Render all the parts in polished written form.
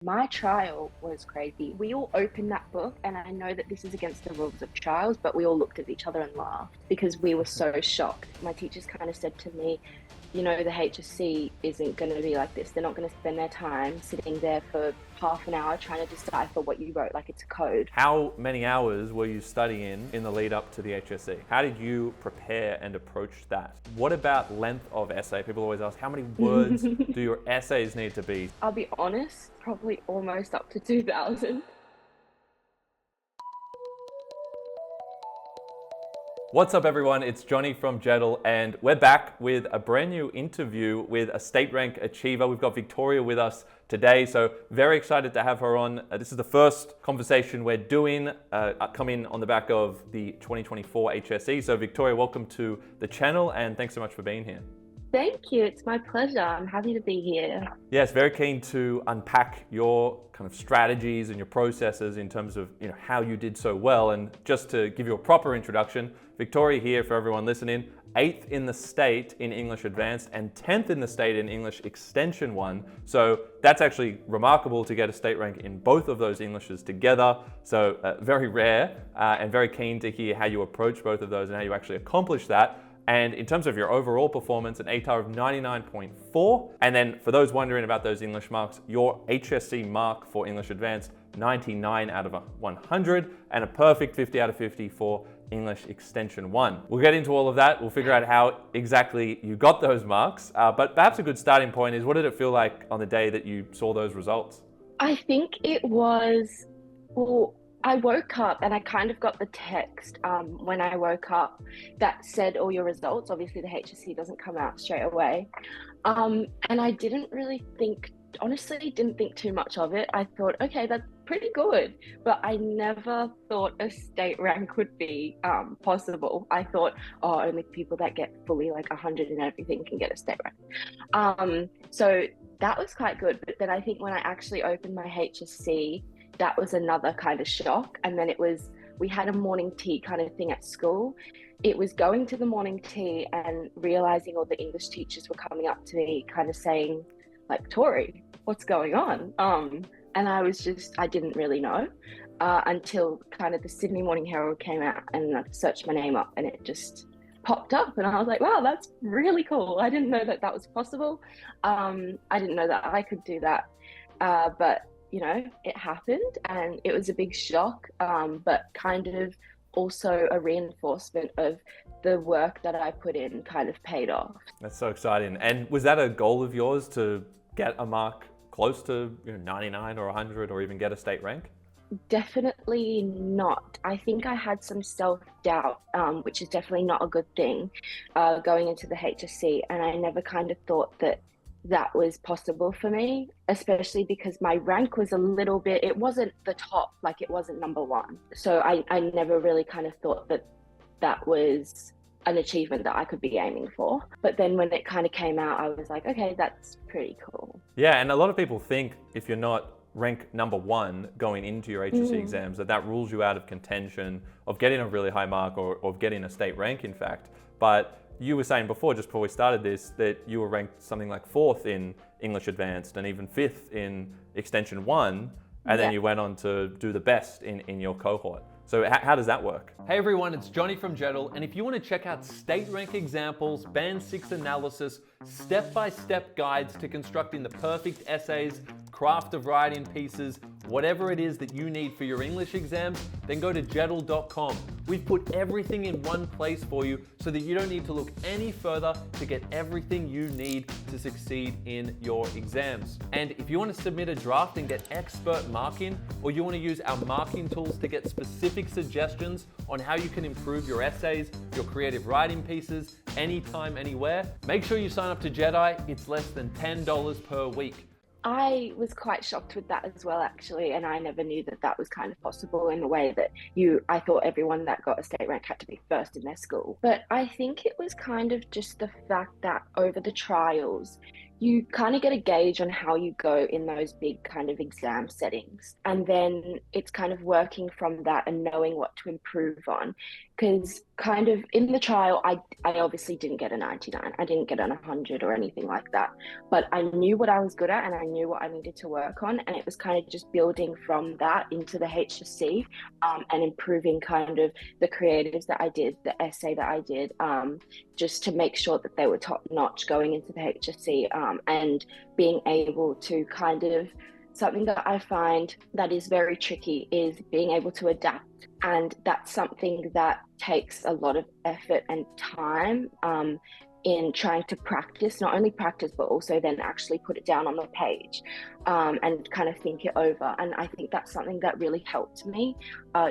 My trial was crazy. We all opened that book, and I know that this is against the rules of trials, but we all looked at each other and laughed because we were so shocked. My teachers kind of said to me, the HSC isn't going to be like this. They're not going to spend their time sitting there for half an hour trying to decipher what you wrote like it's a code. How many hours were you studying in the lead up to the HSC? How did you prepare and approach that? What about length of essay? People always ask, how many words do your essays need to be? I'll be honest, probably almost up to 2,000. What's up everyone, it's Johnny from Jeddle and we're back with a brand new interview with a state rank achiever. We've got Victoria with us today, so very excited to have her on. This is the first conversation we're doing, coming on the back of the 2024 HSE. So Victoria, welcome to the channel and thanks so much for being here. Thank you, it's my pleasure. I'm happy to be here. Yes, very keen to unpack your kind of strategies and your processes in terms of how you did so well. And just to give you a proper introduction, Victoria here for everyone listening, 8th in the state in English Advanced and 10th in the state in English Extension 1. So that's actually remarkable to get a state rank in both of those Englishes together. So very rare and very keen to hear how you approach both of those and how you actually accomplish that. And in terms of your overall performance, an ATAR of 99.4. And then for those wondering about those English marks, your HSC mark for English Advanced, 99 out of 100, and a perfect 50 out of 50 for English Extension 1. We'll get into all of that. We'll figure out how exactly you got those marks. But perhaps a good starting point is, what did it feel like on the day that you saw those results? I think it was, well, I woke up and I kind of got the text when I woke up that said all your results. Obviously the HSC doesn't come out straight away. And I didn't really think, honestly, didn't think too much of it. I thought, okay, that's pretty good. But I never thought a state rank would be possible. I thought, oh, only people that get fully like 100 and everything can get a state rank. So that was quite good. But then I think when I actually opened my HSC, that was another kind of shock. And then we had a morning tea kind of thing at school. It was going to the morning tea and realizing all the English teachers were coming up to me kind of saying like, Tori, what's going on? And I didn't really know until kind of the Sydney Morning Herald came out and I searched my name up and it just popped up and I was like, wow, that's really cool. I didn't know that that was possible. I didn't know that I could do that. But it happened and it was a big shock, but kind of also a reinforcement of the work that I put in kind of paid off. That's so exciting. And was that a goal of yours to get a mark close to 99 or 100 or even get a state rank? Definitely not. I think I had some self-doubt, which is definitely not a good thing going into the HSC, and I never kind of thought that was possible for me, especially because my rank was a little bit, it wasn't the top, like it wasn't number one. So I never really kind of thought that was an achievement that I could be aiming for. But then when it kind of came out, I was like, okay, that's pretty cool. Yeah, and a lot of people think if you're not rank number one going into your HSC exams, that rules you out of contention of getting a really high mark or of getting a state rank, in fact. But you were saying before, just before we started this, that you were ranked something like 4th in English Advanced and even 5th in Extension 1, and then you went on to do the best in your cohort. So how does that work? Hey everyone, it's Johnny from Jeddle, and if you want to check out state rank examples, Band 6 analysis, step-by-step guides to constructing the perfect essays, craft of writing pieces, whatever it is that you need for your English exams, then go to jeddle.com. We've put everything in one place for you so that you don't need to look any further to get everything you need to succeed in your exams. And if you want to submit a draft and get expert marking, or you want to use our marking tools to get specific suggestions on how you can improve your essays, your creative writing pieces, anytime, anywhere, make sure you sign up to Jedi. It's less than $10 per week. I was quite shocked with that as well, actually, and I never knew that was kind of possible in a way that I thought everyone that got a state rank had to be first in their school. But I think it was kind of just the fact that over the trials, you kind of get a gauge on how you go in those big kind of exam settings. And then it's kind of working from that and knowing what to improve on. Because kind of in the trial, I obviously didn't get a 99. I didn't get an 100 or anything like that. But I knew what I was good at and I knew what I needed to work on. And it was kind of just building from that into the HSC, and improving kind of the creatives that I did, the essay that I did, just to make sure that they were top notch going into the HSC, and being able to kind of, something that I find that is very tricky is being able to adapt. And that's something that takes a lot of effort and time, in trying to practice, not only practice, but also then actually put it down on the page, and kind of think it over. And I think that's something that really helped me,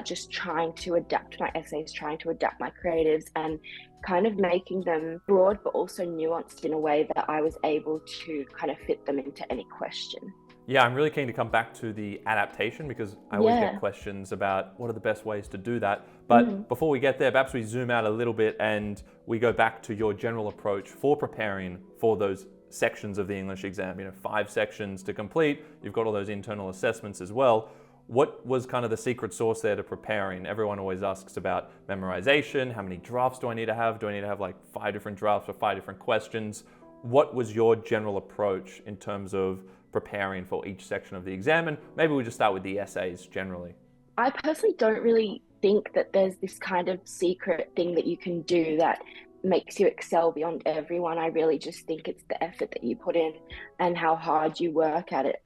just trying to adapt my essays, trying to adapt my creatives, and kind of making them broad, but also nuanced in a way that I was able to kind of fit them into any question. Yeah, I'm really keen to come back to the adaptation because I always get Yeah. questions about what are the best ways to do that. But before we get there, perhaps we zoom out a little bit and we go back to your general approach for preparing for those sections of the English exam. 5 sections to complete. You've got all those internal assessments as well. What was kind of the secret sauce there to preparing? Everyone always asks about memorization. How many drafts do I need to have? Do I need to have like 5 different drafts for 5 different questions? What was your general approach in terms of preparing for each section of the exam? And maybe we just start with the essays generally. I personally don't really think that there's this kind of secret thing that you can do that makes you excel beyond everyone. I really just think it's the effort that you put in and how hard you work at it.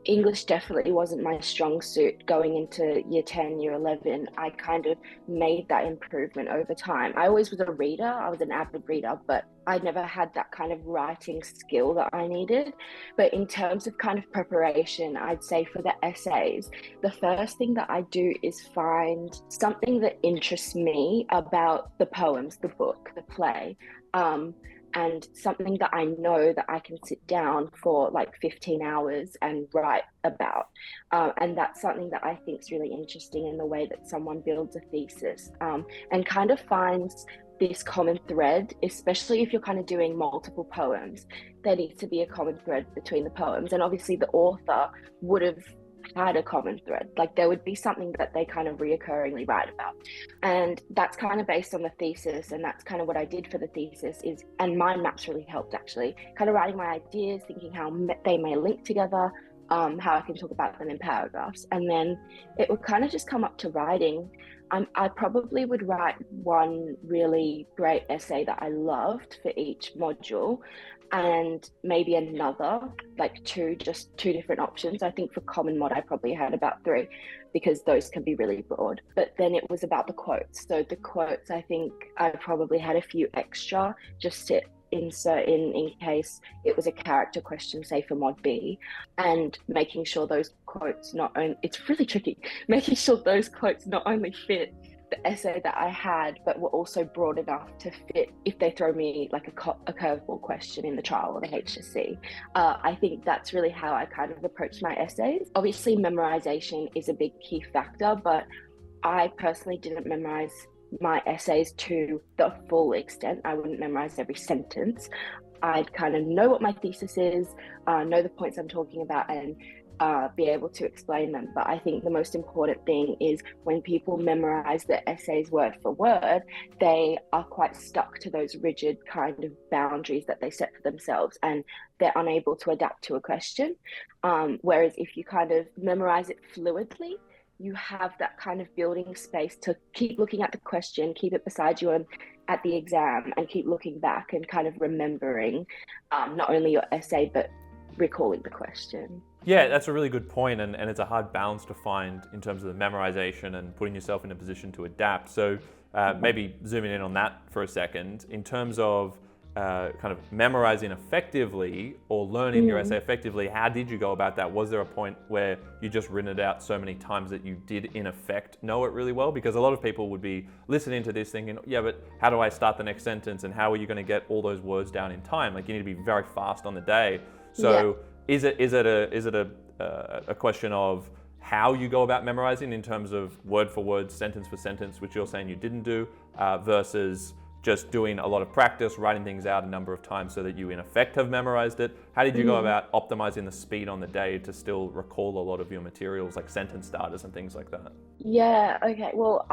English definitely wasn't my strong suit going into year 10, year 11. I kind of made that improvement over time. I always was a reader. I was an avid reader, but I never had that kind of writing skill that I needed. But in terms of kind of preparation, I'd say for the essays, the first thing that I do is find something that interests me about the poems, the book, the play. And something that I know that I can sit down for like 15 hours and write about. And that's something that I think is really interesting in the way that someone builds a thesis, and kind of finds this common thread, especially if you're kind of doing multiple poems. There needs to be a common thread between the poems. And obviously the author would have had a common thread, like there would be something that they kind of reoccurringly write about. And that's kind of based on the thesis, and that's kind of what I did for the thesis is, and mind maps really helped actually, kind of writing my ideas, thinking how they may link together, how I can talk about them in paragraphs. And then it would kind of just come up to writing. I probably would write one really great essay that I loved for each module, and maybe another, like two different options. I think for common mod, I probably had about 3 because those can be really broad. But then it was about the quotes. So the quotes, I think I probably had a few extra just to insert in case it was a character question, say for mod B, and making sure those quotes not only, it's really tricky, making sure those quotes not only fit the essay that I had, but were also broad enough to fit if they throw me like a curveball question in the trial or the HSC. I think that's really how I kind of approach my essays. Obviously, memorization is a big key factor, but I personally didn't memorize my essays to the full extent. I wouldn't memorize every sentence. I'd kind of know what my thesis is, know the points I'm talking about, and be able to explain them. But I think the most important thing is when people memorize the essays word for word, they are quite stuck to those rigid kind of boundaries that they set for themselves, and they're unable to adapt to a question. Whereas if you kind of memorize it fluidly, you have that kind of building space to keep looking at the question, keep it beside you at the exam, and keep looking back and kind of remembering not only your essay, but recalling the question. Yeah, that's a really good point, and it's a hard balance to find in terms of the memorization and putting yourself in a position to adapt. So maybe zooming in on that for a second, in terms of kind of memorizing effectively or learning your essay effectively, how did you go about that? Was there a point where you just written it out so many times that you did in effect know it really well? Because a lot of people would be listening to this thinking, yeah, but how do I start the next sentence and how are you going to get all those words down in time? Like you need to be very fast on the day. So is it a question of how you go about memorizing in terms of word for word, sentence for sentence, which you're saying you didn't do, versus just doing a lot of practice, writing things out a number of times so that you in effect have memorized it? How did you go about optimizing the speed on the day to still recall a lot of your materials, like sentence starters and things like that? Yeah, okay. Well,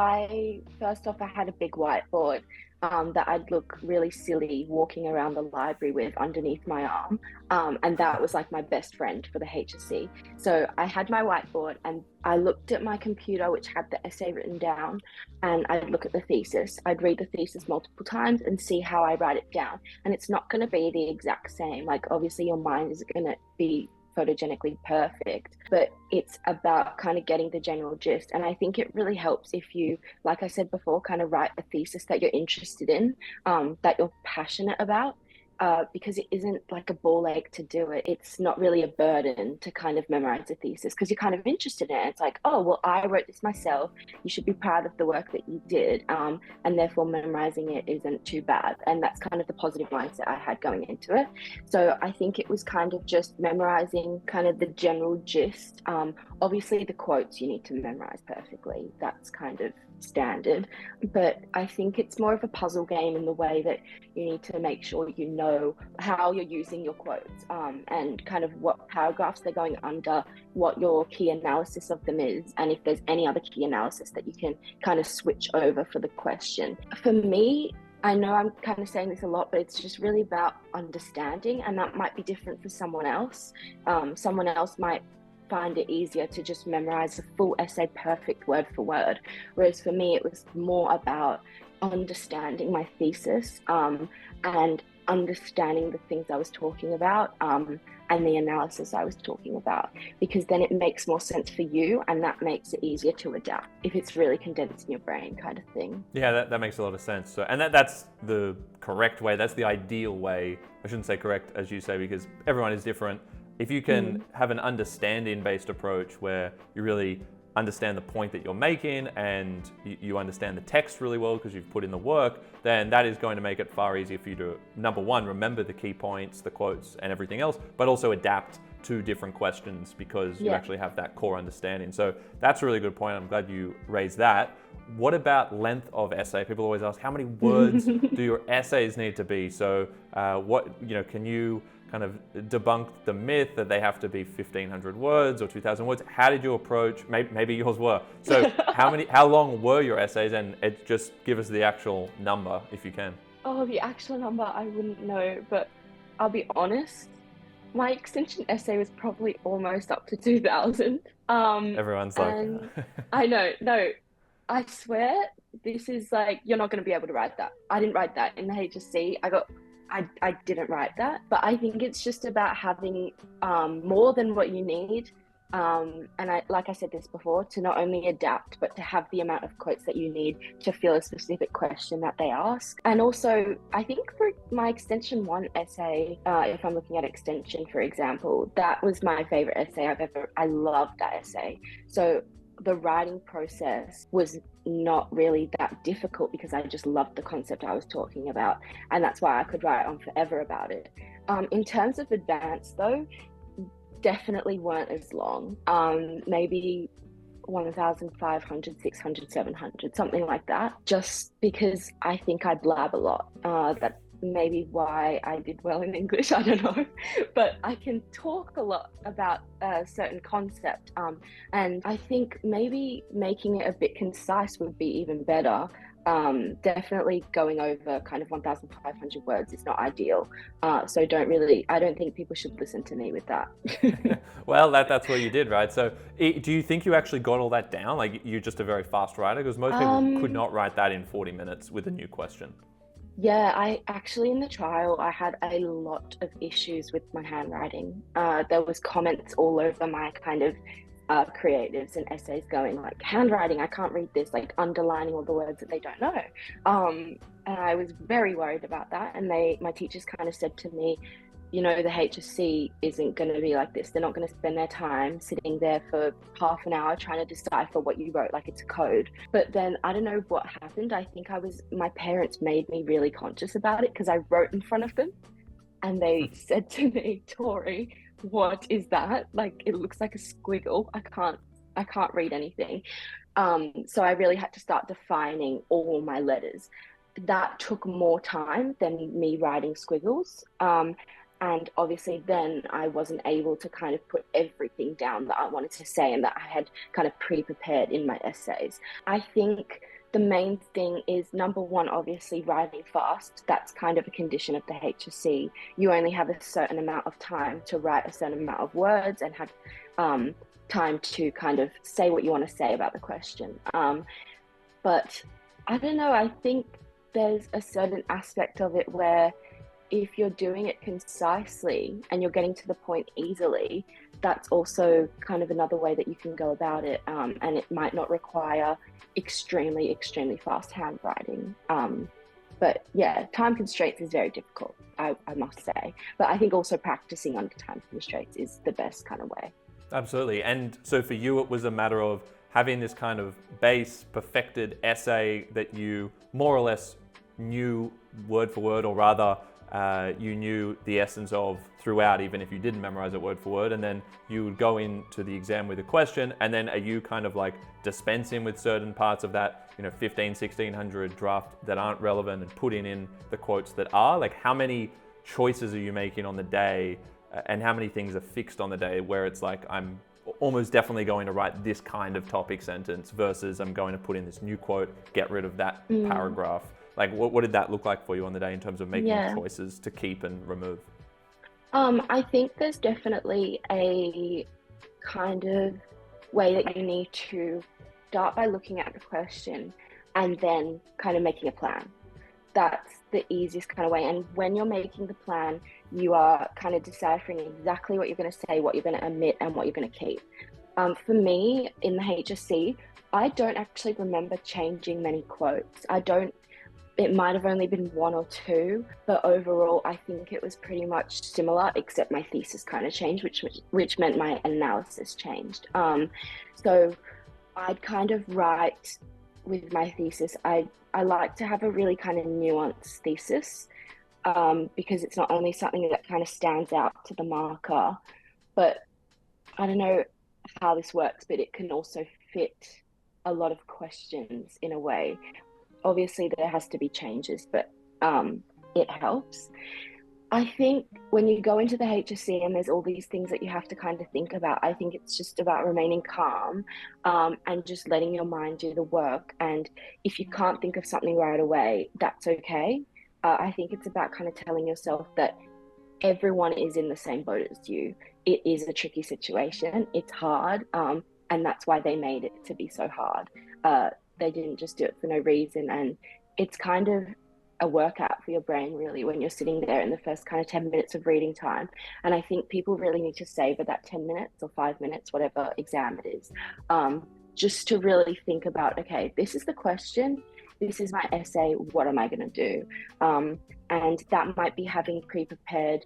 first off, I had a big whiteboard that I'd look really silly walking around the library with underneath my arm. And that was like my best friend for the HSC. So I had my whiteboard and I looked at my computer, which had the essay written down, and I'd look at the thesis. I'd read the thesis multiple times and see how I write it down. And it's not going to be the exact same. Like, obviously, your mind is going to be photogenically perfect, but it's about kind of getting the general gist. And I think it really helps if you, like I said before, kind of write a thesis that you're interested in, that you're passionate about, because it isn't like a ball ache to do it. It's not really a burden to kind of memorize a thesis because you're kind of interested in it. It's like, oh, well, I wrote this myself. You should be proud of the work that you did. And therefore memorizing it isn't too bad. And that's kind of the positive mindset I had going into it. So I think it was kind of just memorizing kind of the general gist. Obviously the quotes you need to memorize perfectly. That's kind of standard, but I think it's more of a puzzle game in the way that you need to make sure you know how you're using your quotes, and kind of what paragraphs they're going under, what your key analysis of them is, and if there's any other key analysis that you can kind of switch over for the question. For me, I know I'm kind of saying this a lot, but it's just really about understanding, and that might be different for someone else. Someone else might find it easier to just memorize a full essay perfect word for word, whereas for me it was more about understanding my thesis, and understanding the things I was talking about, and the analysis I was talking about, because then it makes more sense for you and that makes it easier to adapt if it's really condensed in your brain, kind of thing. Yeah, that makes a lot of sense. So, and that's the correct way. That's the ideal way. I shouldn't say correct, as you say, because everyone is different. If you can have an understanding-based approach where you really understand the point that you're making and you understand the text really well because you've put in the work, then that is going to make it far easier for you to, number one, remember the key points, the quotes and everything else, but also adapt to different questions because you actually have that core understanding. So that's a really good point. I'm glad you raised that. What about length of essay? People always ask, how many words do your essays need to be? So can you kind of debunk the myth that they have to be 1,500 words or 2,000 words? How did you approach, maybe yours were. So how long were your essays? And just give us the actual number if you can. Oh, the actual number, I wouldn't know, but I'll be honest, my extension essay was probably almost up to 2,000. Everyone's like, and I know, no, I swear, this is like, you're not going to be able to write that. I didn't write that in the HSC. I didn't write that, but I think it's just about having more than what you need. And like I said this before, to not only adapt, but to have the amount of quotes that you need to fill a specific question that they ask. And also, I think for my extension 1 essay, if I'm looking at extension, for example, that was my favorite essay I loved that essay. So the writing process was not really that difficult because I just loved the concept I was talking about, and that's why I could write on forever about it. In terms of advanced though, definitely weren't as long. Maybe 1,500, 600, 700, something like that, just because I think I blab a lot. That's maybe why I did well in English, I don't know, but I can talk a lot about a certain concept, and I think maybe making it a bit concise would be even better. Definitely going over kind of 1,500 words is not ideal, so I don't think people should listen to me with that. Well, that's what you did, right? So do you think you actually got all that down? Like, you're just a very fast writer? Because most people could not write that in 40 minutes with a new question. Yeah, I actually, in the trial, I had a lot of issues with my handwriting. There was comments all over my kind of creatives and essays going like, handwriting, I can't read this, like underlining all the words that they don't know. And I was very worried about that. And my teachers kind of said to me, the HSC isn't going to be like this. They're not going to spend their time sitting there for half an hour trying to decipher what you wrote like it's a code. But then I don't know what happened. I think my parents made me really conscious about it because I wrote in front of them and they said to me, Tori, what is that? Like, it looks like a squiggle. I can't read anything. So I really had to start defining all my letters. that took more time than me writing squiggles. And obviously, then I wasn't able to kind of put everything down that I wanted to say and that I had kind of pre-prepared in my essays. I think the main thing is, number one, obviously writing fast. That's kind of a condition of the HSC. You only have a certain amount of time to write a certain amount of words and have time to kind of say what you want to say about the question. But I don't know, I think there's a certain aspect of it where if you're doing it concisely and you're getting to the point easily, that's also kind of another way that you can go about it. And it might not require extremely fast handwriting. But yeah, time constraints is very difficult, I must say. But I think also practicing under time constraints is the best kind of way. Absolutely. And so for you, it was a matter of having this kind of base, perfected essay that you more or less knew word for word, or rather, you knew the essence of throughout, even if you didn't memorize it word for word, and then you would go into the exam with a question, and then are you kind of like dispensing with certain parts of that, 1600 draft that aren't relevant and putting in the quotes that are? Like, how many choices are you making on the day, and how many things are fixed on the day where it's like, I'm almost definitely going to write this kind of topic sentence versus I'm going to put in this new quote, get rid of that paragraph? Like, what did that look like for you on the day in terms of making choices to keep and remove? I think there's definitely a kind of way that you need to start by looking at the question and then kind of making a plan. That's the easiest kind of way. And when you're making the plan, you are kind of deciphering exactly what you're going to say, what you're going to omit, and what you're going to keep. For me, in the HSC, I don't actually remember changing many quotes. It might have only been one or two, but overall, I think it was pretty much similar, except my thesis kind of changed, which meant my analysis changed. So I'd kind of write with my thesis. I like to have a really kind of nuanced thesis, because it's not only something that kind of stands out to the marker, but I don't know how this works, but it can also fit a lot of questions in a way. Obviously there has to be changes, but it helps. I think when you go into the HSC and there's all these things that you have to kind of think about, I think it's just about remaining calm, and just letting your mind do the work. And if you can't think of something right away, that's okay. I think it's about kind of telling yourself that everyone is in the same boat as you. It is a tricky situation. It's hard, and that's why they made it to be so hard. They didn't just do it for no reason. And it's kind of a workout for your brain, really, when you're sitting there in the first kind of 10 minutes of reading time. And I think people really need to savor that 10 minutes or 5 minutes, whatever exam it is, just to really think about, okay, this is the question, this is my essay, what am I going to do? And that might be having pre-prepared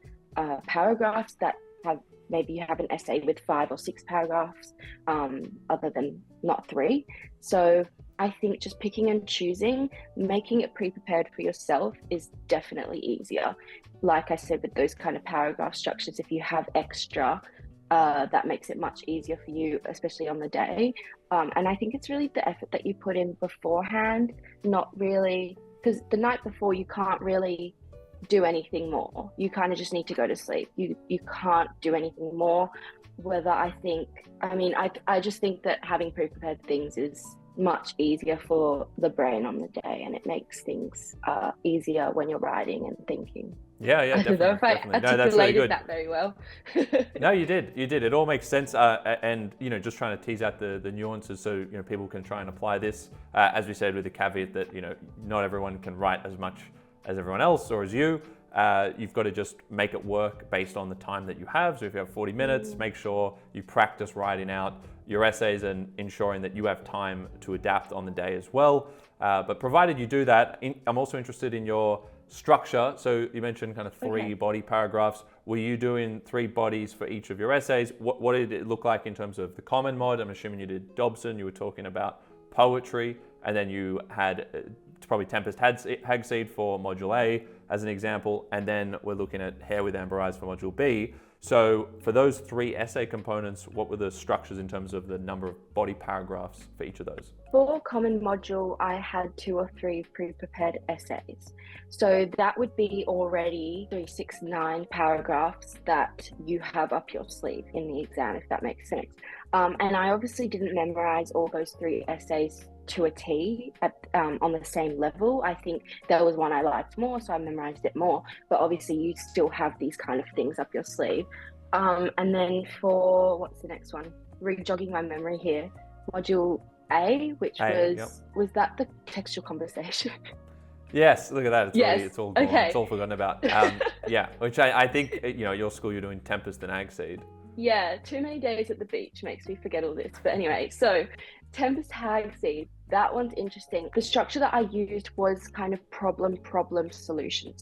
paragraphs that have, maybe you have an essay with 5 or 6 paragraphs, other than not 3. So I think just picking and choosing, making it pre-prepared for yourself is definitely easier. Like I said, with those kind of paragraph structures, if you have extra, that makes it much easier for you, especially on the day. And I think it's really the effort that you put in beforehand, not really, because the night before you can't really do anything more. You kind of just need to go to sleep. You can't do anything more. I just think that having pre-prepared things is much easier for the brain on the day, and it makes things easier when you're writing and thinking. Yeah, I don't know if I articulated that very well. No, you did. It all makes sense. And just trying to tease out the nuances so people can try and apply this. As we said, with the caveat that not everyone can write as much as everyone else or as you. You've got to just make it work based on the time that you have. So if you have 40 minutes, make sure you practice writing out your essays and ensuring that you have time to adapt on the day as well. But provided you do that, I'm also interested in your structure. So you mentioned kind of 3 body paragraphs. Were you doing 3 bodies for each of your essays? What did it look like in terms of the common mod? I'm assuming you did Dobson. You were talking about poetry, and then you had probably Tempest Hagseed for Module A as an example, and then we're looking at Hair with Amber Eyes for Module B. So for those 3 essay components, what were the structures in terms of the number of body paragraphs for each of those? For common module, I had 2 or 3 pre-prepared essays. So that would be already 3, 6, 9 paragraphs that you have up your sleeve in the exam, if that makes sense. And I obviously didn't memorize all those 3 essays to a T on the same level. I think there was one I liked more, so I memorized it more. But obviously, you still have these kind of things up your sleeve. And then for what's the next one? Rejogging my memory here. Module A, which was that the textual conversation? Yes, look at that. It's Yes. Already, it's all gone. Okay. It's all forgotten about. Yeah, which I think, your school, you're doing Tempest and Ag Seed. Yeah, too many days at the beach makes me forget all this. But anyway, so Tempest Hag Seed, that one's interesting. The structure that I used was kind of problem, solution.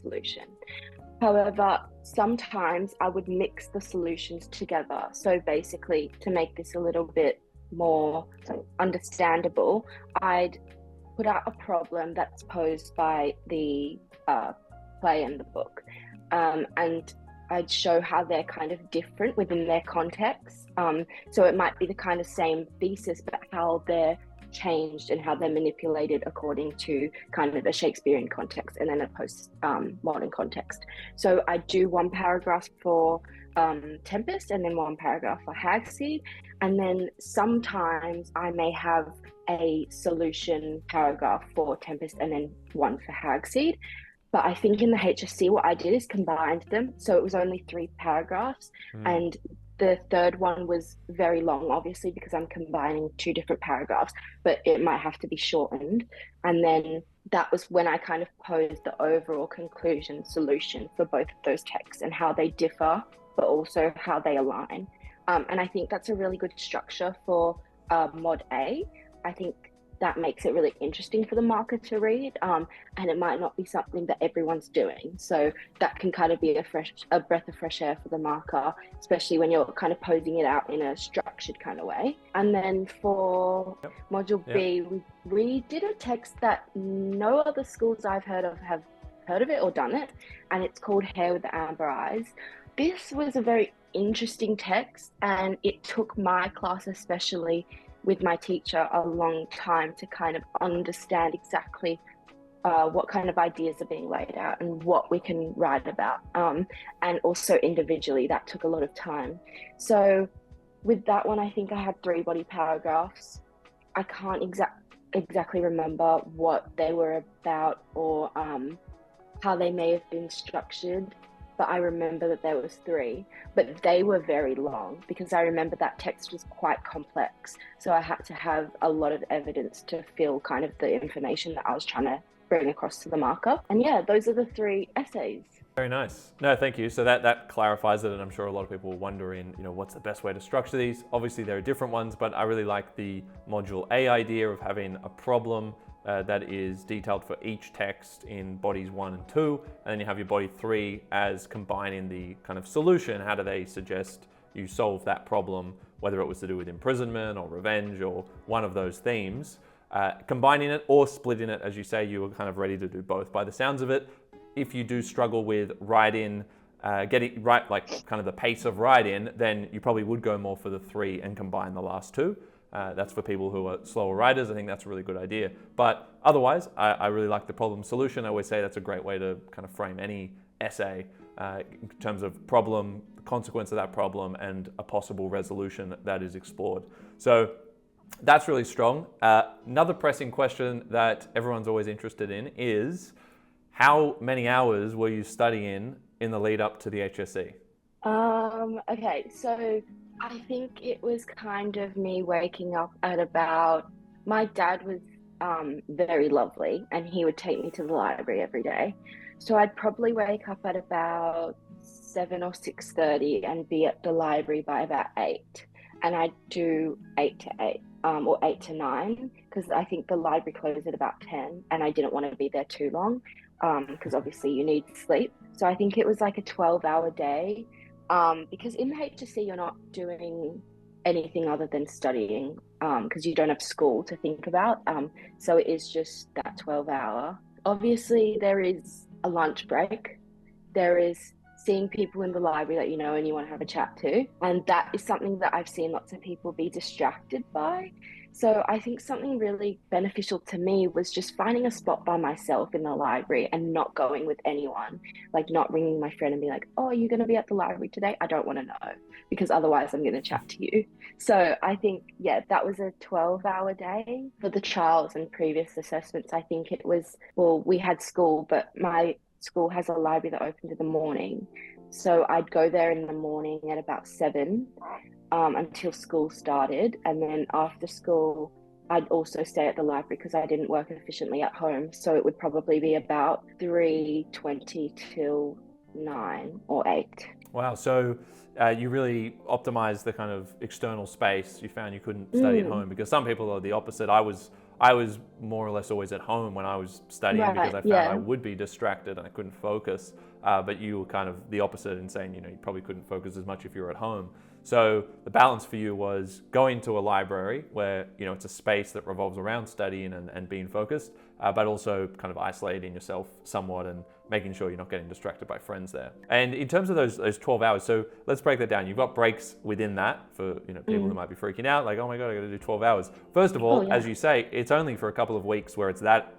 However, sometimes I would mix the solutions together. So basically, to make this a little bit more understandable, I'd put out a problem that's posed by the play in the book, and I'd show how they're kind of different within their context. So it might be the kind of same thesis, but how they're changed and how they're manipulated according to kind of a Shakespearean context and then a post-modern context. So I do 1 paragraph for Tempest and then 1 paragraph for Hagseed. And then sometimes I may have a solution paragraph for Tempest and then 1 for Hagseed. But I think in the HSC, what I did is combined them. So it was only 3 paragraphs. And the third one was very long, obviously, because I'm combining 2 different paragraphs, but it might have to be shortened. And then that was when I kind of posed the overall conclusion solution for both of those texts and how they differ, but also how they align. And I think that's a really good structure for Mod A. I think that makes it really interesting for the marker to read, and it might not be something that everyone's doing. So that can kind of be a breath of fresh air for the marker, especially when you're kind of posing it out in a structured kind of way. And then for Module B, we did a text that no other schools I've heard of have heard of it or done it, and it's called Hair with the Amber Eyes. This was a very interesting text, and it took my class especially with my teacher a long time to kind of understand exactly what kind of ideas are being laid out and what we can write about. And also individually, that took a lot of time. So with that one, I think I had 3 body paragraphs. I can't exactly remember what they were about or how they may have been structured, but I remember that there was 3, but they were very long because I remember that text was quite complex. So I had to have a lot of evidence to fill kind of the information that I was trying to bring across to the marker. And yeah, those are the 3 essays. Very nice. No, thank you. So that clarifies it, and I'm sure a lot of people are wondering, what's the best way to structure these? Obviously, there are different ones, but I really like the Module A idea of having a problem that is detailed for each text in bodies 1 and 2, and then you have your body 3 as combining the kind of solution. How do they suggest you solve that problem, whether it was to do with imprisonment or revenge or one of those themes, combining it or splitting it. As you say, you were kind of ready to do both by the sounds of it. If you do struggle with writing, getting right, like kind of the pace of writing, then you probably would go more for the 3 and combine the last 2. That's for people who are slower writers. I think that's a really good idea. But otherwise, I really like the problem solution. I always say that's a great way to kind of frame any essay in terms of problem, the consequence of that problem, and a possible resolution that is explored. So that's really strong. Another pressing question that everyone's always interested in is, how many hours were you studying in the lead up to the HSC? Okay, so I think it was kind of me waking up at about, my dad was very lovely and he would take me to the library every day. So I'd probably wake up at about 7 or 6:30 and be at the library by about 8. And I'd do 8 to 8 or 8 to 9 because I think the library closed at about 10 and I didn't want to be there too long because obviously you need sleep. So I think it was like a 12-hour day. Because in the HSC you're not doing anything other than studying because you don't have school to think about. So it is just that 12-hour. Obviously there is a lunch break. There is seeing people in the library that you know and you want to have a chat to. And that is something that I've seen lots of people be distracted by. So I think something really beneficial to me was just finding a spot by myself in the library and not going with anyone, like not ringing my friend and be like, oh, are you going to be at the library today? I don't want to know because otherwise I'm going to chat to you. So I think, yeah, that was a 12-hour day for the trials and previous assessments. I think it was, well, we had school, but my school has a library that opened in the morning. So I'd go there in the morning at about 7 until school started. And then after school, I'd also stay at the library because I didn't work efficiently at home. So it would probably be about 3:20 till 9 or 8. Wow. So you really optimized the kind of external space. You found you couldn't study at home, because some people are the opposite. I was more or less always at home when I was studying, because I found I would be distracted and I couldn't focus. But you were kind of the opposite in saying, you probably couldn't focus as much if you were at home. So the balance for you was going to a library where, it's a space that revolves around studying and being focused, but also kind of isolating yourself somewhat and making sure you're not getting distracted by friends there. And in terms of those 12 hours, so let's break that down. You've got breaks within that for people who might be freaking out, like, oh my God, I got to do 12 hours. First of all, as you say, it's only for a couple of weeks where it's that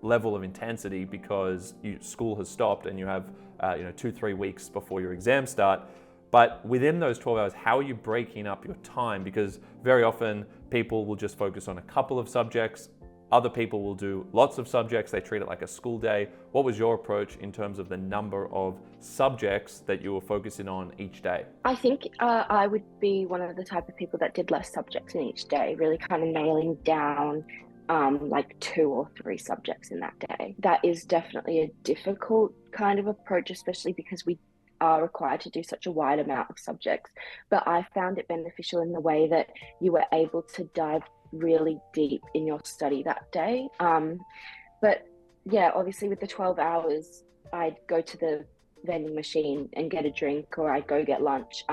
level of intensity, because school has stopped and you have 2-3 weeks before your exams start. But within those 12 hours, how are you breaking up your time? Because very often people will just focus on a couple of subjects. Other people will do lots of subjects. They treat it like a school day. What was your approach in terms of the number of subjects that you were focusing on each day? I think I would be one of the type of people that did less subjects in each day, really kind of nailing down like 2 or 3 subjects in that day. That is definitely a difficult kind of approach, especially because we are required to do such a wide amount of subjects. But I found it beneficial in the way that you were able to dive really deep in your study that day. But yeah, obviously with the 12 hours, I'd go to the vending machine and get a drink, or I'd go get lunch.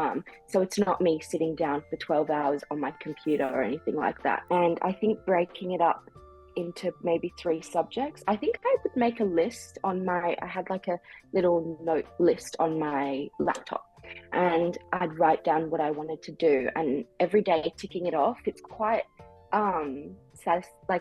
So it's not me sitting down for 12 hours on my computer or anything like that. And I think breaking it up into maybe 3 subjects, I think I would make a list I had like a little note list on my laptop, and I'd write down what I wanted to do, and every day ticking it off, it's quite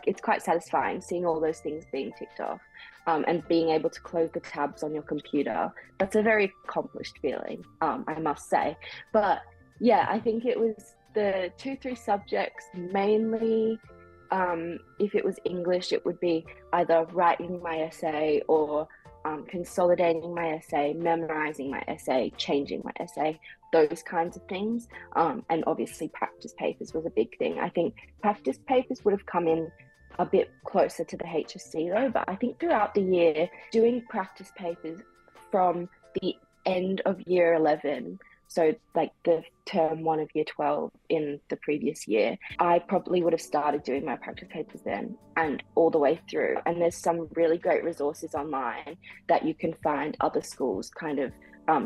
it's quite satisfying seeing all those things being ticked off, and being able to close the tabs on your computer. That's a very accomplished feeling, I must say. But yeah, I think it was the 2-3 subjects mainly. If it was English, it would be either writing my essay or consolidating my essay, memorizing my essay, changing my essay, those kinds of things. And obviously practice papers was a big thing. I think practice papers would have come in a bit closer to the HSC though, but I think throughout the year, doing practice papers from the end of year 11, so like the term 1 of year 12 in the previous year, I probably would have started doing my practice papers then and all the way through. And there's some really great resources online that you can find other schools kind of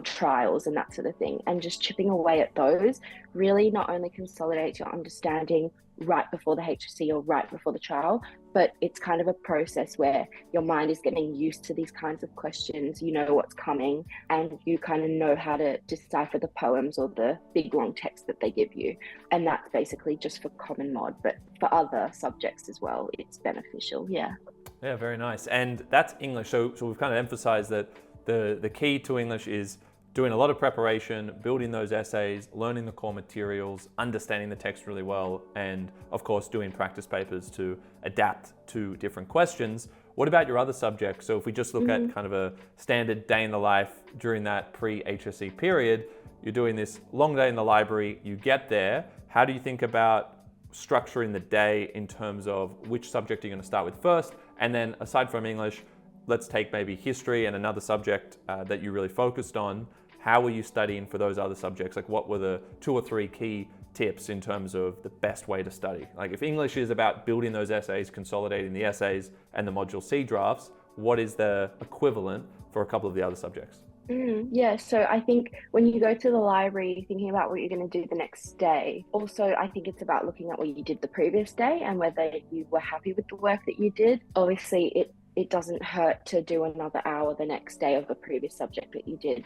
trials and that sort of thing. And just chipping away at those really not only consolidates your understanding right before the HSC or right before the trial, but it's kind of a process where your mind is getting used to these kinds of questions, you know what's coming, and you kind of know how to decipher the poems or the big long text that they give you. And that's basically just for Common Mod, but for other subjects as well, it's beneficial. Yeah, very nice. And that's English. So we've kind of emphasized that the key to English is doing a lot of preparation, building those essays, learning the core materials, understanding the text really well, and of course doing practice papers to adapt to different questions. What about your other subjects? So if we just look at kind of a standard day in the life during that pre-HSC period, you're doing this long day in the library, you get there. How do you think about structuring the day in terms of which subject you're going to start with first? And then aside from English, let's take maybe history and another subject that you really focused on. How were you studying for those other subjects? Like, what were the 2 or 3 key tips in terms of the best way to study? Like, if English is about building those essays, consolidating the essays and the Module C drafts, what is the equivalent for a couple of the other subjects? Yeah, so I think when you go to the library, thinking about what you're going to do the next day, also I think it's about looking at what you did the previous day and whether you were happy with the work that you did. Obviously, it doesn't hurt to do another hour the next day of the previous subject that you did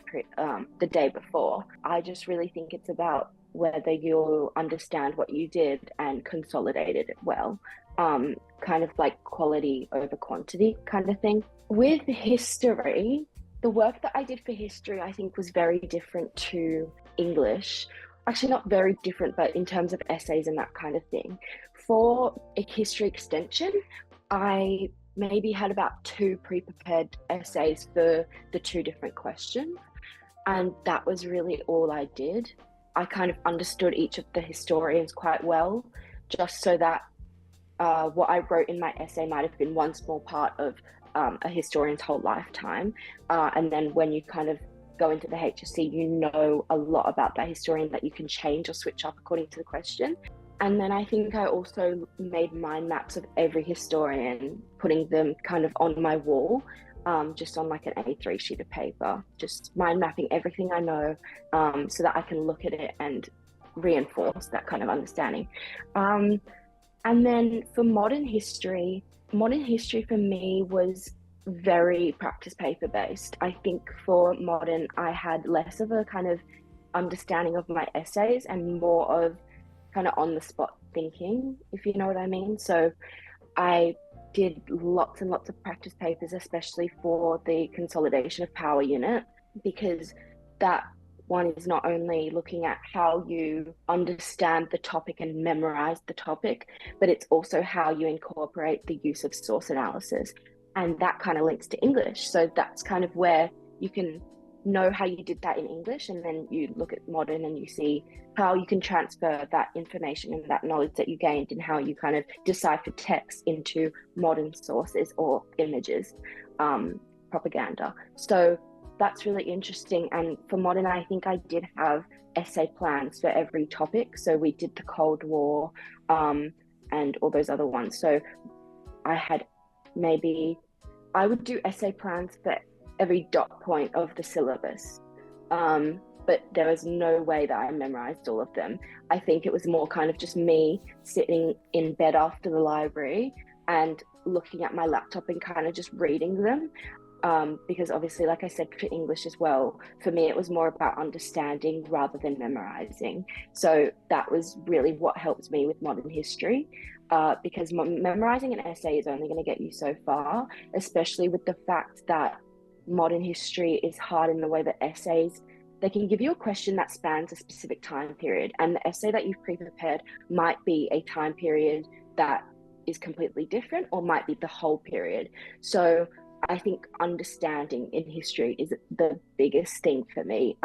the day before. I just really think it's about whether you understand what you did and consolidated it well. Kind of like quality over quantity kind of thing. With history, the work that I did for history, I think was very different to English. Actually, not very different, but in terms of essays and that kind of thing. For a history extension, I maybe had about 2 pre-prepared essays for the 2 different questions. And that was really all I did. I kind of understood each of the historians quite well, just so that what I wrote in my essay might have been one small part of a historian's whole lifetime. And then when you kind of go into the HSC, you know a lot about that historian that you can change or switch up according to the question. And then I think I also made mind maps of every historian, putting them kind of on my wall, just on like an A3 sheet of paper, just mind mapping everything I know, so that I can look at it and reinforce that kind of understanding. And then for modern history for me was very practice paper based. I think for modern, I had less of a kind of understanding of my essays and more of kind of on the spot thinking, if you know what I mean. So I did lots and lots of practice papers, especially for the consolidation of power unit, because that one is not only looking at how you understand the topic and memorize the topic, but it's also how you incorporate the use of source analysis. And that kind of links to English. So that's kind of where you can know how you did that in English, and then you look at modern and you see how you can transfer that information and that knowledge that you gained and how you kind of decipher text into modern sources or images, propaganda. So that's really interesting. And for modern, I think I did have essay plans for every topic. So we did the Cold War, and all those other ones. So I had I would do essay plans for every dot point of the syllabus. But there was no way that I memorized all of them. I think it was more kind of just me sitting in bed after the library and looking at my laptop and kind of just reading them. Because obviously, like I said, for English as well, for me, it was more about understanding rather than memorizing. So that was really what helped me with modern history, because memorizing an essay is only going to get you so far, especially with the fact that modern history is hard in the way that essays, they can give you a question that spans a specific time period, and the essay that you've pre-prepared might be a time period that is completely different, or might be the whole period. So I think understanding in history is the biggest thing for me,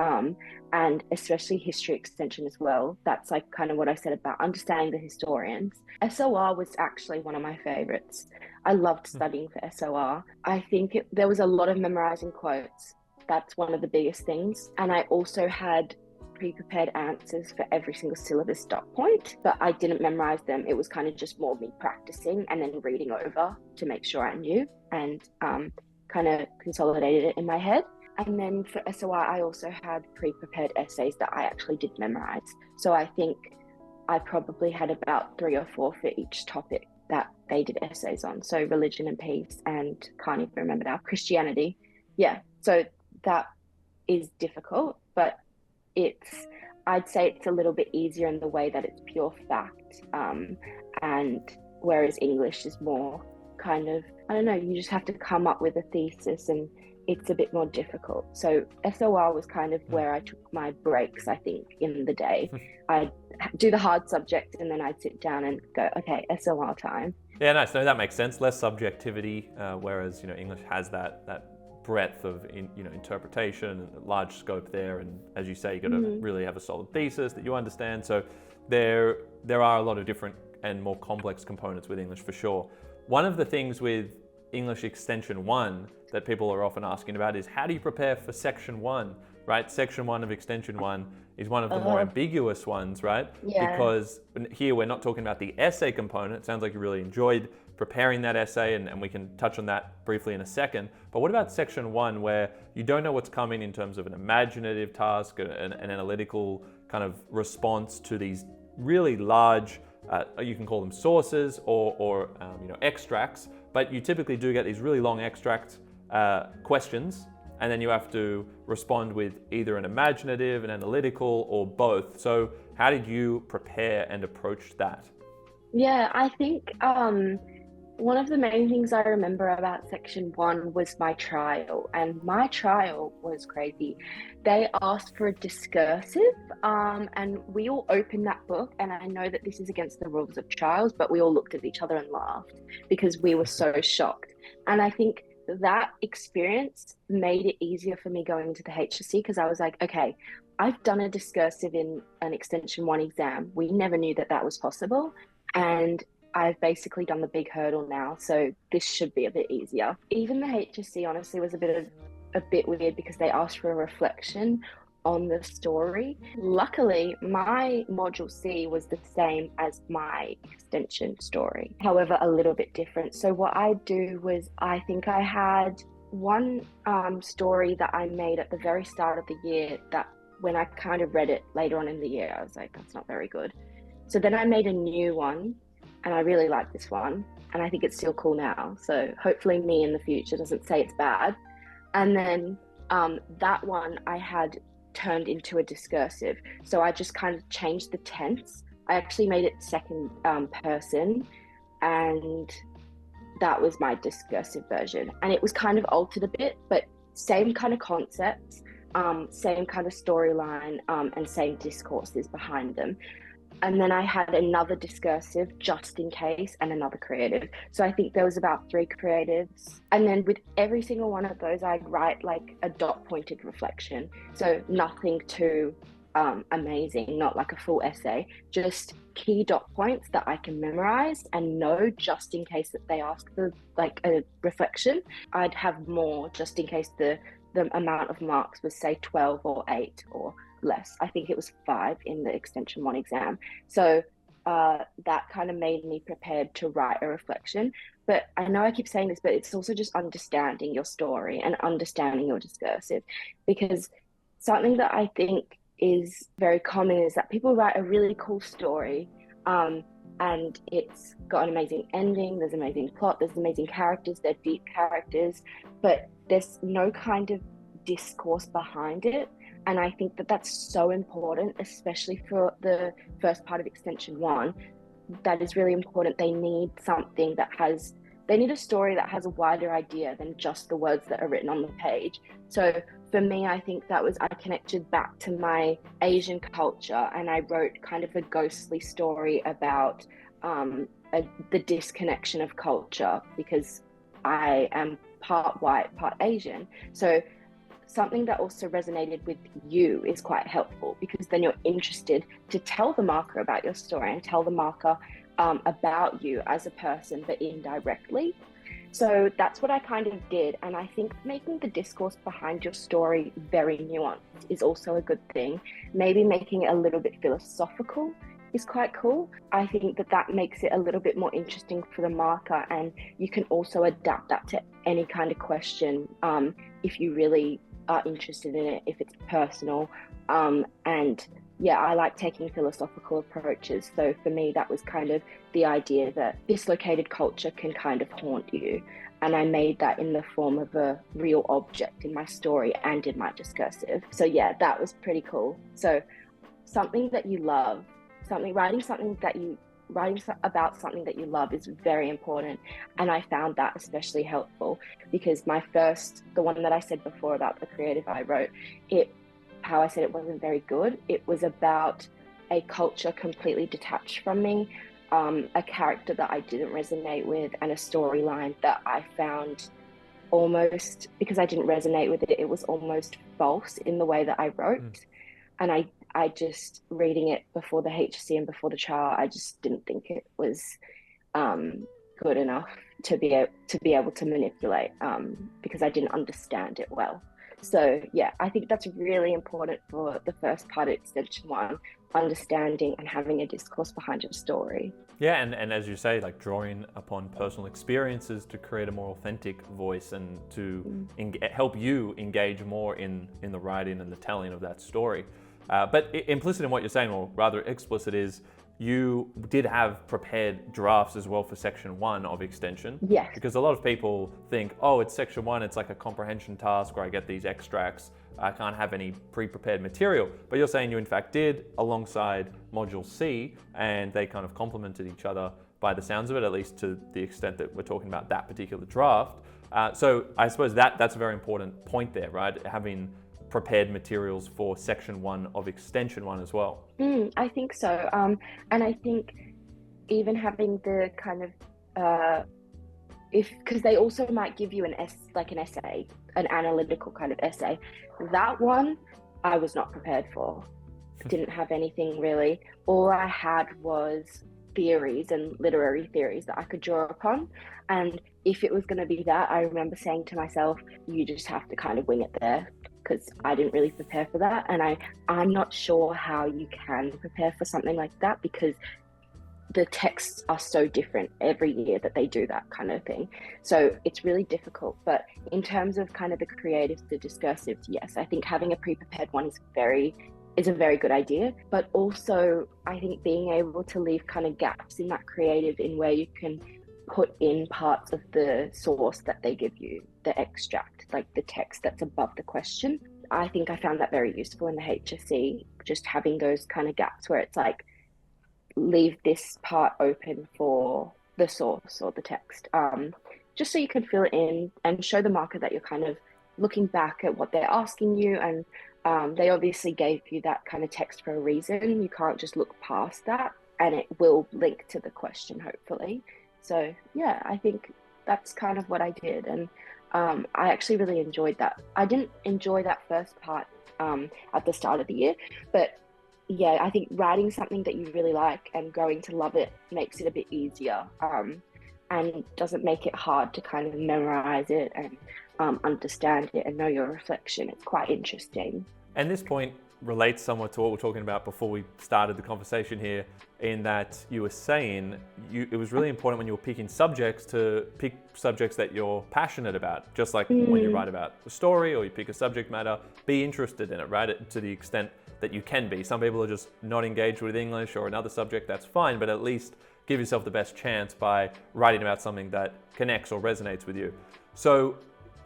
and especially history extension as well. That's like kind of what I said about understanding the historians. SOR was actually one of my favorites. I loved studying for SOR. I think there was a lot of memorizing quotes. That's one of the biggest things. And I also had pre-prepared answers for every single syllabus dot point, but I didn't memorize them. It was kind of just more me practicing and then reading over to make sure I knew, and kind of consolidated it in my head. And then for SOR, I also had pre-prepared essays that I actually did memorize. So I think I probably had about 3 or 4 for each topic that they did essays on. So religion and peace, and can't even remember now, Christianity. Yeah, so that is difficult, but I'd say it's a little bit easier in the way that it's pure fact, and whereas English is more kind of, I don't know, you just have to come up with a thesis, and it's a bit more difficult. So SOR was kind of where I took my breaks, I think, in the day. I'd do the hard subject and then I'd sit down and go, okay, SOR time. Yeah, nice. No, that makes sense. Less subjectivity, whereas English has that breadth of interpretation, large scope there, and as you say, you got to really have a solid thesis that you understand. So there are a lot of different and more complex components with English for sure. One of the things with English Extension 1 that people are often asking about is, how do you prepare for Section 1, right? Section 1 of Extension 1 is one of the more ambiguous ones, right? Yeah. Because here we're not talking about the essay component. It sounds like you really enjoyed preparing that essay, and we can touch on that briefly in a second. But what about Section 1, where you don't know what's coming in terms of an imaginative task, an analytical kind of response to these really large, you can call them sources or extracts, but you typically do get these really long extract questions, and then you have to respond with either an imaginative, an analytical, or both. So how did you prepare and approach that? Yeah, I think one of the main things I remember about section one was my trial, and my trial was crazy. They asked for a discursive, and we all opened that book, and I know that this is against the rules of trials, but we all looked at each other and laughed because we were so shocked. And I think that experience made it easier for me going into the HSC because I was like, okay, I've done a discursive in an extension one exam. We never knew that that was possible. And I've basically done the big hurdle now, so this should be a bit easier. Even the HSC honestly was a bit weird because they asked for a reflection on the story. Luckily, my module C was the same as my extension story, however, a little bit different. So what I do was I think I had one story that I made at the very start of the year that when I kind of read it later on in the year, I was like, that's not very good. So then I made a new one and I really like this one and I think it's still cool now. So hopefully me in the future doesn't say it's bad. And then that one I had turned into a discursive. So I just kind of changed the tense. I actually made it second person, and that was my discursive version. And it was kind of altered a bit, but same kind of concepts, same kind of storyline, and same discourses behind them. And then I had another discursive just in case and another creative. So I think there was about 3 creatives. And then with every single one of those, I'd write like a dot pointed reflection. So nothing too amazing, not like a full essay, just key dot points that I can memorize and know just in case that they ask for like a reflection. I'd have more just in case the amount of marks was say 12 or 8 or less. I think it was 5 in the extension 1 exam. So that kind of made me prepared to write a reflection. But I know I keep saying this, but it's also just understanding your story and understanding your discursive, because something that I think is very common is that people write a really cool story, and it's got an amazing ending, there's amazing plot, there's amazing characters, they're deep characters, but there's no kind of discourse behind it. And I think that that's so important, especially for the first part of extension 1. That is really important. They need something they need a story that has a wider idea than just the words that are written on the page. So for me, I think that was, I connected back to my Asian culture and I wrote kind of a ghostly story about the disconnection of culture, because I am part white, part Asian. So something that also resonated with you is quite helpful, because then you're interested to tell the marker about your story and tell the marker about you as a person, but indirectly. So that's what I kind of did. And I think making the discourse behind your story very nuanced is also a good thing. Maybe making it a little bit philosophical is quite cool. I think that that makes it a little bit more interesting for the marker, and you can also adapt that to any kind of question if you really are interested in it, if it's personal. And yeah, I like taking philosophical approaches. So for me, that was kind of the idea that dislocated culture can kind of haunt you. And I made that in the form of a real object in my story and in my discursive. So yeah, that was pretty cool. So something that you love, writing about something that you love is very important. And I found that especially helpful because the one that I said before about the creative I wrote, how I said it wasn't very good. It was about a culture completely detached from me, a character that I didn't resonate with, and a storyline that I found almost, because I didn't resonate with it, it was almost false in the way that I wrote. And I just, reading it before the HSC and before the trial, I just didn't think it was good enough to be able to manipulate, because I didn't understand it well. So yeah, I think that's really important for the first part of extension 1, understanding and having a discourse behind your story. Yeah, and as you say, like drawing upon personal experiences to create a more authentic voice and to help you engage more in the writing and the telling of that story. But implicit in what you're saying, or rather explicit, is you did have prepared drafts as well for section 1 of extension. Yes. Because a lot of people think, oh, it's section 1, it's like a comprehension task where I get these extracts. I can't have any pre-prepared material. But you're saying you in fact did alongside module C, and they kind of complemented each other by the sounds of it, at least to the extent that we're talking about that particular draft. So I suppose that's a very important point there, right? Having prepared materials for section 1 of extension 1 as well. I think so. And I think even having the kind of, because they also might give you an essay, an analytical kind of essay. That one I was not prepared for. Didn't have anything really. All I had was theories and literary theories that I could draw upon. And if it was going to be that, I remember saying to myself, you just have to kind of wing it there, because I didn't really prepare for that. And I'm not sure how you can prepare for something like that, because the texts are so different every year that they do that kind of thing. So it's really difficult. But in terms of kind of the creatives, the discursives, yes, I think having a pre-prepared one is a very good idea. But also I think being able to leave kind of gaps in that creative, in where you can put in parts of the source that they give you, the extract, like the text that's above the question. I think I found that very useful in the HSC, just having those kind of gaps where it's like, leave this part open for the source or the text, just so you can fill it in and show the marker that you're kind of looking back at what they're asking you. And they obviously gave you that kind of text for a reason. You can't just look past that, and it will link to the question, hopefully. So yeah, I think that's kind of what I did. And I actually really enjoyed that. I didn't enjoy that first part at the start of the year, but yeah, I think writing something that you really like and growing to love it makes it a bit easier, and doesn't make it hard to kind of memorize it and understand it and know your reflection. It's quite interesting. And this point relates somewhat to what we're talking about before we started the conversation here, in that you were saying it was really important when you were picking subjects to pick subjects that you're passionate about. Just like when you write about a story or you pick a subject matter, be interested in it, right? To the extent that you can be. Some people are just not engaged with English or another subject, that's fine, but at least give yourself the best chance by writing about something that connects or resonates with you. So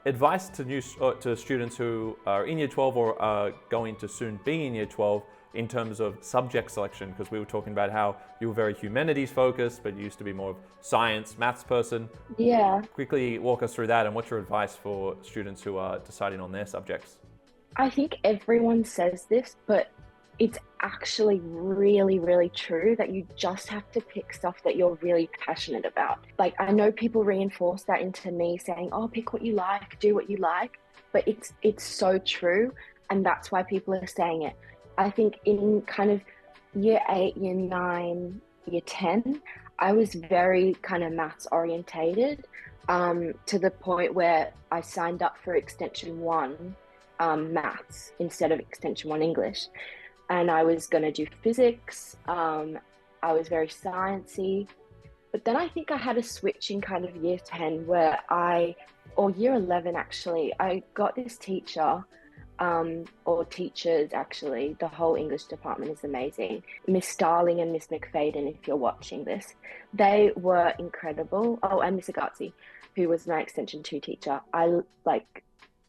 advice to students who are in year 12 or are going to soon be in year 12 in terms of subject selection, because we were talking about how you were very humanities focused, but you used to be more of science, maths person. Yeah. Quickly walk us through that, and what's your advice for students who are deciding on their subjects? I think everyone says this, but it's actually really, really true that you just have to pick stuff that you're really passionate about. Like, I know people reinforce that into me saying, oh, pick what you like, do what you like, but it's so true. And that's why people are saying it. I think in kind of year 8, year 9, year 10, I was very kind of maths orientated, to the point where I signed up for extension 1 maths instead of extension 1 English. And I was going to do physics. I was very sciencey. But then I think I had a switch in kind of year 10 or year 11 actually, I got this teacher, or teachers actually, the whole English department is amazing. Miss Starling and Miss McFadden, if you're watching this, they were incredible. Oh, and Miss Agatzi, who was my extension 2 teacher.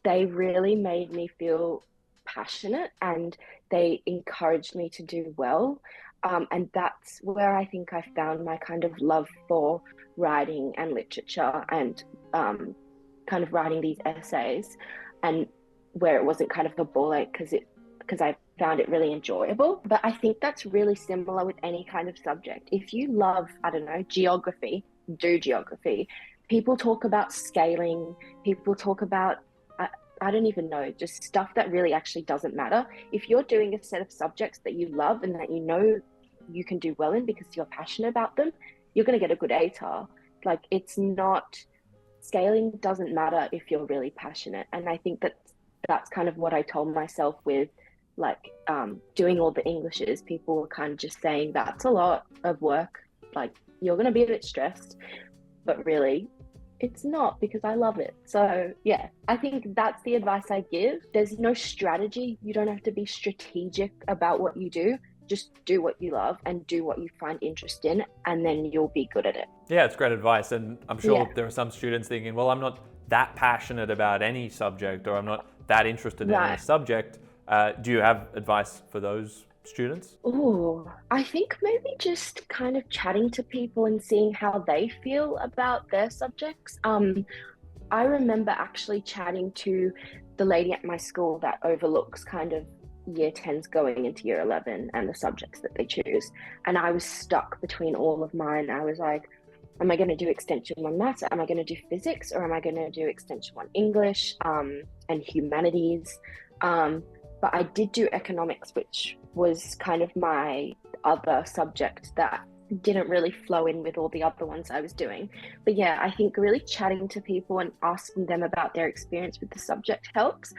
They really made me feel passionate, and they encouraged me to do well. And that's where I think I found my kind of love for writing and literature, and kind of writing these essays, and where it wasn't kind of a ball ache, because I found it really enjoyable. But I think that's really similar with any kind of subject. If you love, I don't know, geography, do geography. People talk about scaling, people talk about I don't even know, just stuff that really actually doesn't matter. If you're doing a set of subjects that you love and that you know you can do well in because you're passionate about them, you're going to get a good ATAR. Like, scaling doesn't matter if you're really passionate. And I think that's kind of what I told myself with doing all the Englishes. People were kind of just saying that's a lot of work. Like, you're going to be a bit stressed, but really, it's not, because I love it. So yeah, I think that's the advice I give. There's no strategy. You don't have to be strategic about what you do. just do what you love and do what you find interest in, and then you'll be good at it. Yeah, it's great advice. And I'm sure Yeah. there are some students thinking, well, I'm not that passionate about any subject, or I'm not that interested in any Right. subject. Do you have advice for those students? Oh, I think maybe just kind of chatting to people and seeing how they feel about their subjects. I remember actually chatting to the lady at my school that overlooks kind of year 10s going into year 11 and the subjects that they choose. And I was stuck between all of mine. I was like, am I going to do extension one maths? Am I going to do physics? Or am I going to do extension one English and humanities? But I did do economics, which was kind of my other subject that didn't really flow in with all the other ones I was doing. But yeah, I think really chatting to people and asking them about their experience with the subject helps.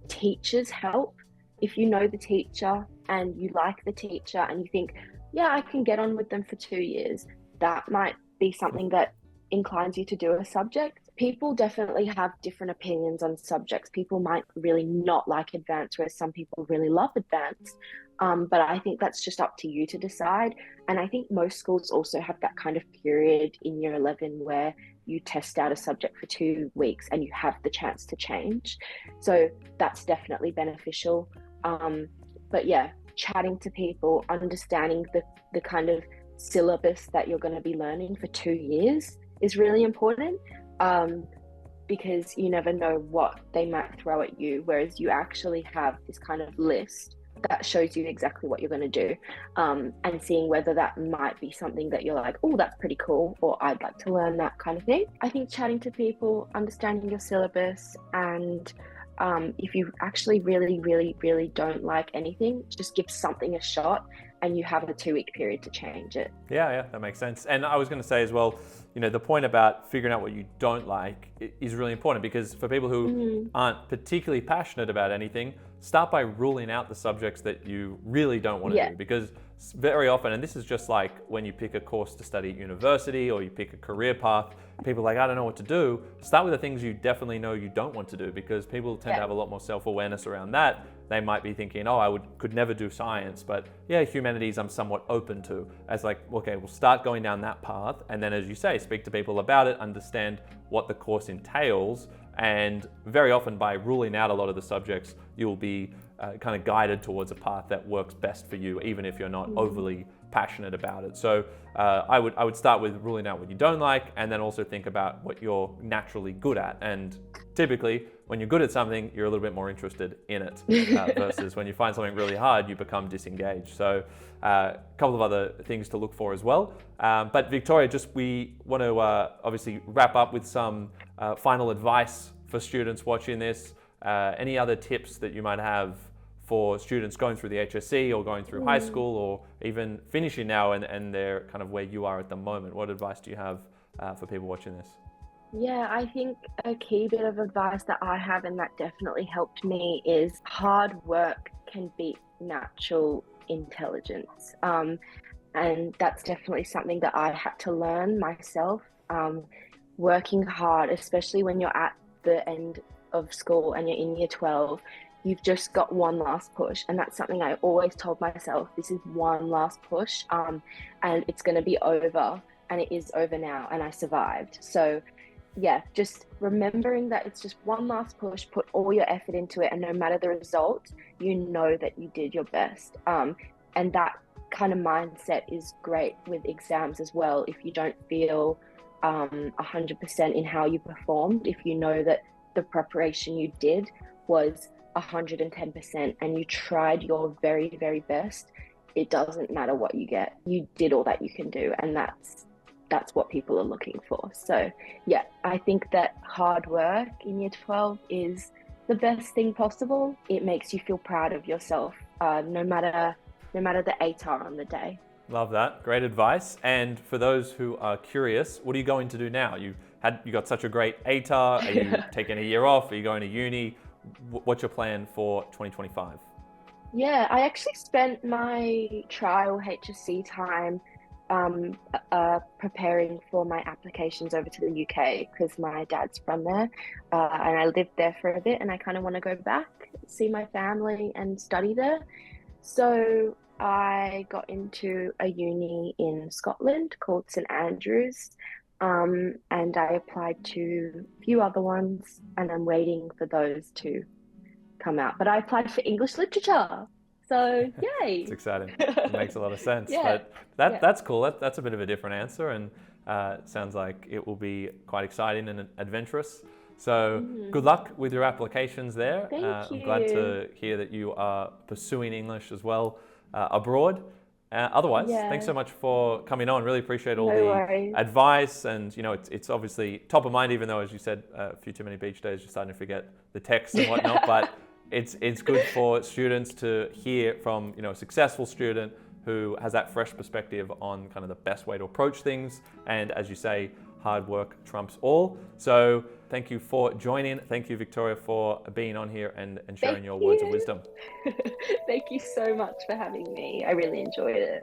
Teachers help. If you know the teacher and you like the teacher and you think, yeah, I can get on with them for 2 years, that might be something that inclines you to do a subject. People definitely have different opinions on subjects. People might really not like advanced, whereas some people really love advanced. But I think that's just up to you to decide. And I think most schools also have that kind of period in year 11 where you test out a subject for 2 weeks and you have the chance to change. So that's definitely beneficial. But yeah, chatting to people, understanding the kind of syllabus that you're going to be learning for 2 years is really important, because you never know what they might throw at you, whereas you actually have this kind of list that shows you exactly what you're going to do, and seeing whether that might be something that you're like, oh, that's pretty cool, or I'd like to learn that kind of thing. I think chatting to people, understanding your syllabus, and if you actually really, really, really don't like anything, just give something a shot and you have a 2 week period to change it. Yeah, that makes sense. And I was going to say as well, the point about figuring out what you don't like is really important, because for people who aren't particularly passionate about anything, start by ruling out the subjects that you really don't want to do. Because very often, and this is just like when you pick a course to study at university or you pick a career path, people are like, I don't know what to do. Start with the things you definitely know you don't want to do, because people tend to have a lot more self-awareness around that. They might be thinking, oh, could never do science, but yeah, humanities I'm somewhat open to. As like, okay, we'll start going down that path, and then as you say, speak to people about it, understand what the course entails, and very often by ruling out a lot of the subjects, you'll be kind of guided towards a path that works best for you, even if you're not overly passionate about it. So I would start with ruling out what you don't like, and then also think about what you're naturally good at. And typically, when you're good at something, you're a little bit more interested in it, versus when you find something really hard, you become disengaged. So a couple of other things to look for as well. But Victoria, we want to obviously wrap up with some final advice for students watching this. Any other tips that you might have for students going through the HSC or going through high school, or even finishing now and they're kind of where you are at the moment? What advice do you have for people watching this? Yeah, I think a key bit of advice that I have, and that definitely helped me, is hard work can beat natural intelligence. And that's definitely something that I had to learn myself. Working hard, especially when you're at the end of school and you're in year 12, you've just got one last push. And that's something I always told myself, this is one last push, and it's going to be over. And it is over now, and I survived. So yeah, just remembering that it's just one last push, put all your effort into it, and no matter the result, you know that you did your best. And that kind of mindset is great with exams as well. If you don't feel 100% in how you performed, if you know that the preparation you did was 110% and you tried your very, very best, it doesn't matter what you get. You did all that you can do, and that's what people are looking for. So yeah, I think that hard work in year 12 is the best thing possible. It makes you feel proud of yourself, no matter the ATAR on the day. Love that. Great advice. And for those who are curious, what are you going to do now? You got such a great ATAR. Are you taking a year off? Are you going to uni? What's your plan for 2025? Yeah, I actually spent my trial HSC time preparing for my applications over to the UK, because my dad's from there, and I lived there for a bit, and I kind of want to go back, see my family and study there. So I got into a uni in Scotland called St Andrews, and I applied to a few other ones, and I'm waiting for those to come out. But I applied for English literature, so It's yay! exciting. It makes a lot of sense. Yeah, But yeah. that's cool. That's a bit of a different answer, and sounds like it will be quite exciting and adventurous. So good luck with your applications there. Thank I'm glad you. to hear that you are pursuing English as well abroad. Otherwise, thanks Yeah, so much for coming on. Really appreciate all no the worries. advice, and it's obviously top of mind. Even though, as you said, a few too many beach days, you're starting to forget the text and whatnot. But it's good for students to hear from a successful student who has that fresh perspective on kind of the best way to approach things. And as you say, hard work trumps all. So thank you for joining. Thank you, Victoria, for being on here and sharing Thank your words of you. wisdom. Thank you so much for having me. I really enjoyed it.